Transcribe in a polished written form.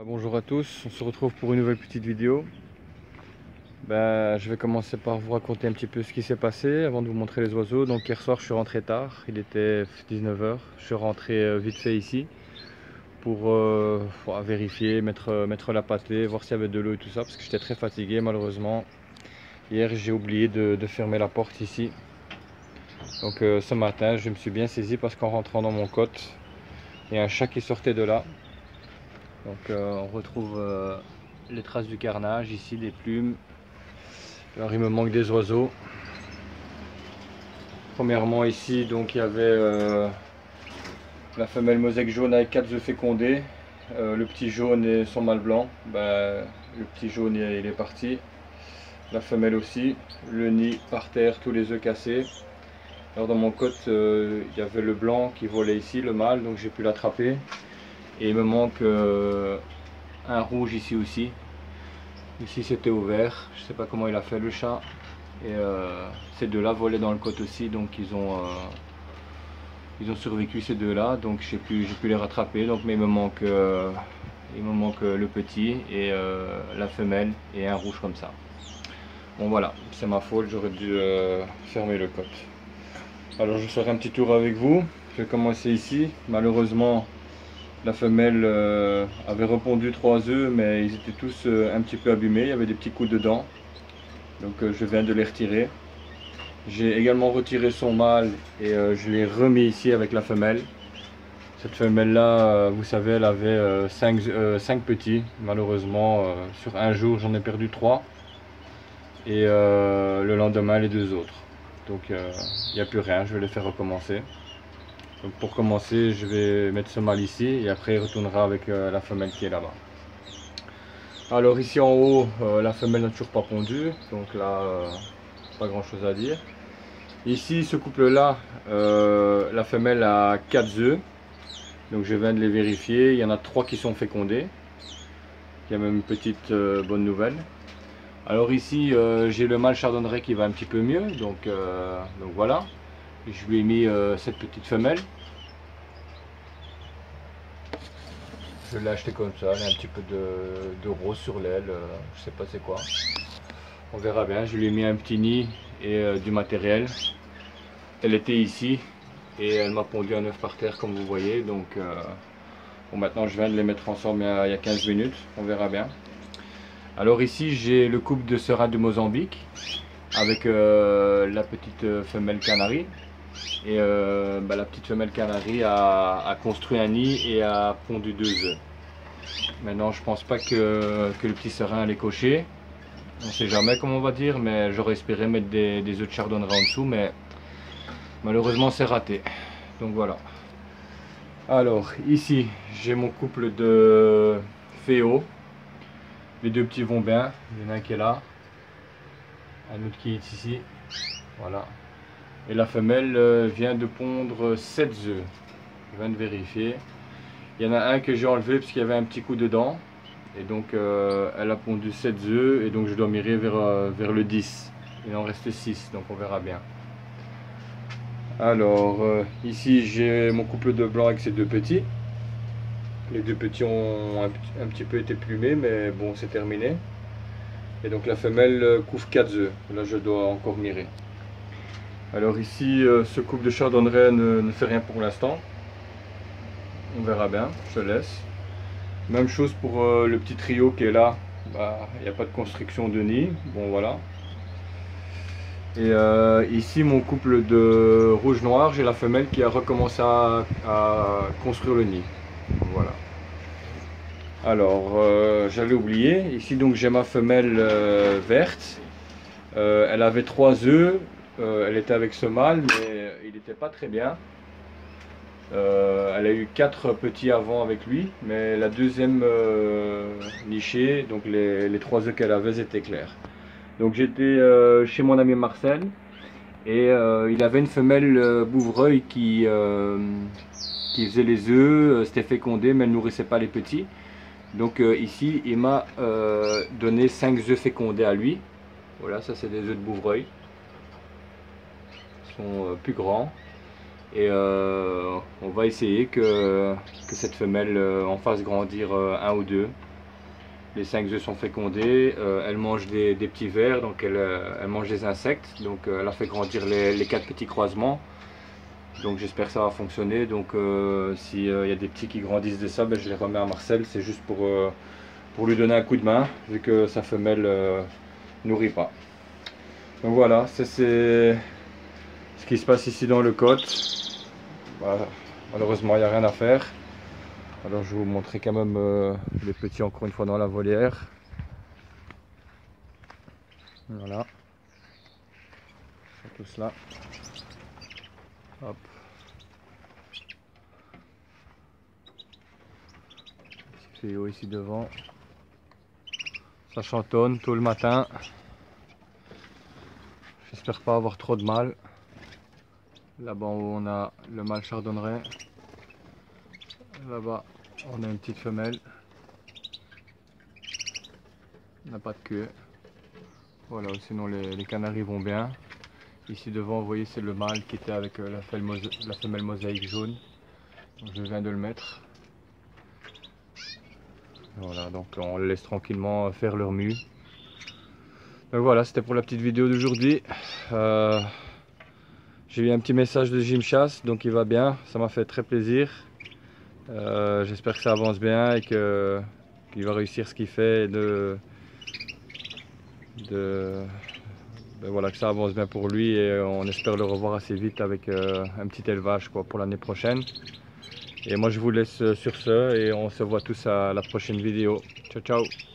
Bonjour à tous, on se retrouve pour une nouvelle petite vidéo. Je vais commencer par vous raconter un petit peu ce qui s'est passé avant de vous montrer les oiseaux. Donc hier soir je suis rentré tard, il était 19 h. Je suis rentré vite fait ici pour vérifier, mettre la pâtée, voir s'il y avait de l'eau et tout ça parce que j'étais très fatigué malheureusement. Hier j'ai oublié de fermer la porte ici. Donc ce matin je me suis bien saisi parce qu'en rentrant dans mon cote, il y a un chat qui sortait de là. Donc on retrouve les traces du carnage ici, des plumes. Alors il me manque des oiseaux. Premièrement ici donc il y avait la femelle mosaïque jaune avec 4 œufs fécondés. Le petit jaune et son mâle blanc. Le petit jaune il est parti. La femelle aussi. Le nid par terre, tous les œufs cassés. Alors dans mon cote il y avait le blanc qui volait ici, le mâle, donc j'ai pu l'attraper. Et il me manque un rouge ici aussi. Ici c'était ouvert, je sais pas comment il a fait le chat. Et ces deux-là volaient dans le cote aussi, donc ils ont survécu ces deux-là, donc j'ai pu les rattraper. Donc mais il me manque le petit et la femelle et un rouge comme ça. Bon voilà, c'est ma faute, j'aurais dû fermer le cote. Alors je ferai un petit tour avec vous. Je vais commencer ici. Malheureusement la femelle avait répondu 3 œufs, mais ils étaient tous un petit peu abîmés, il y avait des petits coups dedans. Donc je viens de les retirer. J'ai également retiré son mâle et je l'ai remis ici avec la femelle. Cette femelle là, vous savez, elle avait 5 petits. Malheureusement, sur un jour j'en ai perdu 3. Et le lendemain les 2 autres. Donc il n'y a plus rien, je vais les faire recommencer. Donc pour commencer, je vais mettre ce mâle ici et après il retournera avec la femelle qui est là-bas. Alors ici en haut, la femelle n'a toujours pas pondu, donc là, pas grand chose à dire. Ici, ce couple-là, la femelle a 4 œufs, donc je viens de les vérifier. Il y en a 3 qui sont fécondés. Il y a même une petite bonne nouvelle. Alors ici, j'ai le mâle chardonneret qui va un petit peu mieux, donc voilà. Je lui ai mis cette petite femelle. Je l'ai acheté comme ça, elle a un petit peu de rose sur l'aile, je sais pas c'est quoi. On verra bien, je lui ai mis un petit nid et du matériel. Elle était ici et elle m'a pondu un œuf par terre comme vous voyez. Donc bon, maintenant je viens de les mettre ensemble il y a 15 minutes, on verra bien. Alors ici j'ai le couple de serins de Mozambique avec la petite femelle canari. Et la petite femelle canari a construit un nid et a pondu 2 œufs. Maintenant je pense pas que le petit serin allait cocher. On sait jamais comment on va dire, mais j'aurais espéré mettre des œufs de chardonneret en dessous, mais malheureusement c'est raté. Donc voilà. Alors ici j'ai mon couple de féo. Les 2 petits vont bien. Il y en a un qui est là, un autre qui est ici. Voilà. Et la femelle vient de pondre 7 œufs. Je viens de vérifier. Il y en a un que j'ai enlevé parce qu'il y avait un petit coup dedans. Et donc elle a pondu 7 œufs et donc je dois mirer vers le 10. Il en reste 6, donc on verra bien. Alors ici j'ai mon couple de blanc avec ces 2 petits. Les 2 petits ont un petit peu été plumés, mais bon c'est terminé. Et donc la femelle couvre 4 œufs. Là je dois encore mirer. Alors ici, ce couple de chardonneret ne fait rien pour l'instant. On verra bien, je laisse. Même chose pour le petit trio qui est là. Il n'y a pas de construction de nid. Bon voilà. Et ici mon couple de rouge-noir, j'ai la femelle qui a recommencé à construire le nid. Voilà. Alors j'avais oublié. Ici donc j'ai ma femelle verte. Elle avait 3 œufs. Elle était avec ce mâle, mais il n'était pas très bien. Elle a eu 4 petits avant avec lui, mais la deuxième nichée, donc les 3 œufs qu'elle avait étaient clairs. Donc j'étais chez mon ami Marcel et il avait une femelle bouvreuil qui faisait les œufs, c'était fécondé, mais elle ne nourrissait pas les petits. Donc ici il m'a donné 5 œufs fécondés à lui. Voilà, ça c'est des œufs de bouvreuil. Plus grands et on va essayer que cette femelle en fasse grandir un ou 2 Les 5 œufs sont fécondés, elle mange des petits vers, donc elle mange des insectes, donc elle a fait grandir les 4 petits croisements. Donc j'espère que ça va fonctionner. Donc s'il y a des petits qui grandissent de ça, ben, je les remets à Marcel. C'est juste pour lui donner un coup de main, vu que sa femelle nourrit pas. Donc voilà, c'est ce qui se passe ici dans le côte. Voilà. Malheureusement, il n'y a rien à faire. Alors je vais vous montrer quand même les petits encore une fois dans la volière. Voilà. Tout cela. Hop. Petit tuyau ici devant. Ça chantonne tout le matin. J'espère pas avoir trop de mâles. Là-bas on a le mâle chardonneret. Là-bas on a une petite femelle. On n'a pas de queue. Voilà, sinon les canaris vont bien. Ici devant, vous voyez, c'est le mâle qui était avec la femelle mosaïque jaune. Donc, je viens de le mettre. Voilà, donc on les laisse tranquillement faire leur mue. Donc voilà, c'était pour la petite vidéo d'aujourd'hui. J'ai eu un petit message de Jim Chasse, donc il va bien, ça m'a fait très plaisir. J'espère que ça avance bien et qu'il va réussir ce qu'il fait voilà, que ça avance bien pour lui, et on espère le revoir assez vite avec un petit élevage quoi, pour l'année prochaine. Et moi je vous laisse sur ce et on se voit tous à la prochaine vidéo. Ciao ciao.